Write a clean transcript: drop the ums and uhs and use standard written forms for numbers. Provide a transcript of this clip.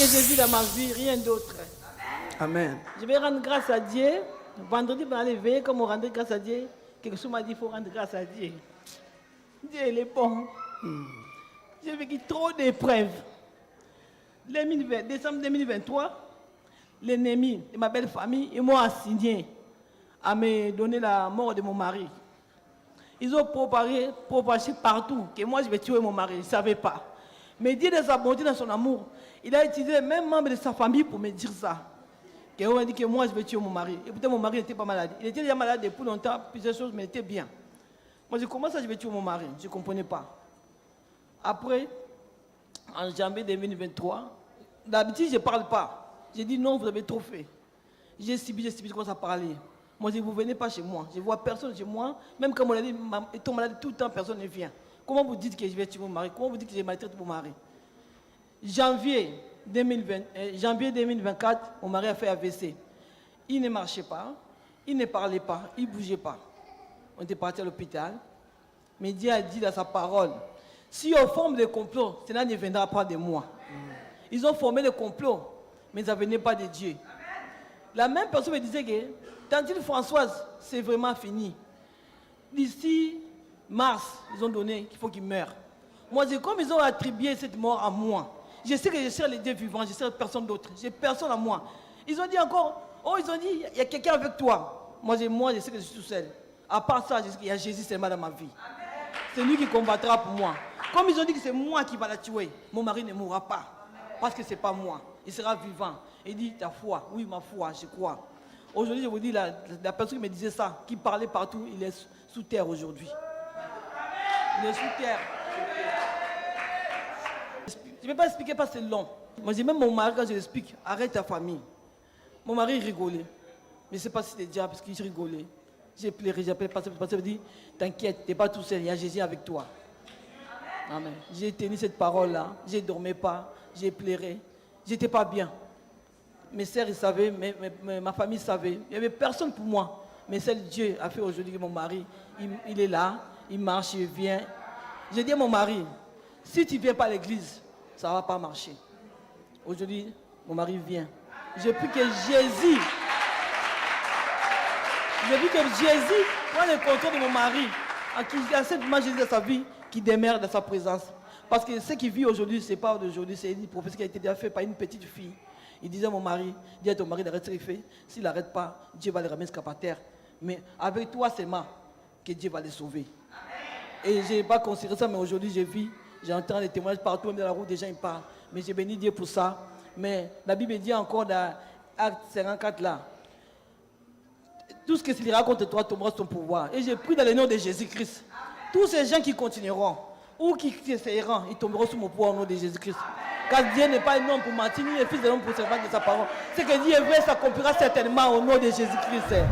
que j'ai vu dans ma vie, rien d'autre. Amen. Je vais rendre grâce à Dieu. Vendredi, on va aller veiller comme on rendait grâce à Dieu. Quelque chose m'a dit, il faut rendre grâce à Dieu. Dieu, il est bon. J'ai vécu trop d'épreuves. Décembre 2023, l'ennemi de ma belle famille, ils m'ont assigné à me donner la mort de mon mari. Ils ont propagé partout que moi je vais tuer mon mari. Je ne savais pas. Mais Dieu, dans sa bonté, dans son amour, il a utilisé les mêmes membres de sa famille pour me dire ça. On a dit que moi je vais tuer mon mari. Et pourtant mon mari n'était pas malade. Il était déjà malade depuis longtemps, plusieurs choses, mais il était bien. Moi je commence à je vais tuer mon mari. Je ne comprenais pas. Après, en janvier 2023, d'habitude je ne parle pas. J'ai dit non, vous avez trop fait. J'ai subi, je commence à parler. Moi je dis, vous ne venez pas chez moi. Je ne vois personne chez moi. Même quand on a dit, étant malade tout le temps, personne ne vient. Comment vous dites que je vais tuer mon mari? Comment vous dites que j'ai maltraité mon mari? Janvier 2024, mon mari a fait AVC. Il ne marchait pas, il ne parlait pas, il ne bougeait pas. On était parti à l'hôpital. Mais Dieu a dit dans sa parole, si on forme des complots, cela ne viendra pas de moi. Ils ont formé des complots, mais ça ne venait pas de Dieu. La même personne me disait que, tantine Françoise, c'est vraiment fini. D'ici mars, ils ont donné qu'il faut qu'il meure. Moi, comme ils ont attribué cette mort à moi, je sais que je serai les dieux vivants, je serai personne d'autre. J'ai personne à moi. Ils ont dit encore, oh, ils ont dit, il y a quelqu'un avec toi. Moi, je sais que je suis tout seul. À part ça, je sais qu'il y a Jésus seulement dans ma vie. C'est lui qui combattra pour moi. Comme ils ont dit que c'est moi qui va la tuer, mon mari ne mourra pas. Parce que ce n'est pas moi. Il sera vivant. Il dit, ta foi, oui, ma foi, je crois. Aujourd'hui, je vous dis, la personne qui me disait ça, qui parlait partout, il est sous terre aujourd'hui. Il est sous terre. Je ne vais pas expliquer parce que c'est long. Moi, j'ai même mon mari, quand je l'explique, arrête ta famille. Mon mari rigolait. Mais je ne sais pas si c'était déjà parce qu'il rigolait. J'ai pleuré, j'ai appelé le pasteur. Le pasteur me dit, t'inquiète, tu n'es pas tout seul, il y a Jésus avec toi. Amen. J'ai tenu cette parole-là, je ne dormais pas, j'ai pleuré. Je n'étais pas bien. Mes sœurs, ils savaient, ma famille savait. Il n'y avait personne pour moi. Mais seul Dieu a fait aujourd'hui que mon mari, il est là, il marche, il vient. J'ai dit à mon mari, si tu ne viens pas à l'église, ça ne va pas marcher. Aujourd'hui, mon mari vient. J'ai pu que Jésus prend le contrôle de mon mari, qui accepte moi Jésus dans sa vie, qui demeure dans sa présence. Parce que ce qu'il vit aujourd'hui, ce n'est pas d'aujourd'hui, c'est une prophétie qui a été déjà faite par une petite fille. Il disait à mon mari, dis à ton mari d'arrêter ce qu'il fait. S'il n'arrête pas, Dieu va le ramener jusqu'à terre. Mais avec toi seulement, que Dieu va les sauver. Et je n'ai pas considéré ça, mais aujourd'hui, je vis. J'entends des témoignages partout, même dans la route, des gens ils parlent. Mais j'ai béni Dieu pour ça. Mais la Bible dit encore dans Acte 54 là, tout ce que s'il raconte toi tombera son pouvoir. Et j'ai pris dans le nom de Jésus-Christ. Tous ces gens qui continueront, ou qui essayeront, ils tomberont sous mon pouvoir au nom de Jésus-Christ. Car Dieu n'est pas un homme pour mentir, ni le fils de l'homme pour se faire de sa parole. Ce que Dieu est vrai s'accomplira certainement au nom de Jésus-Christ. Amen.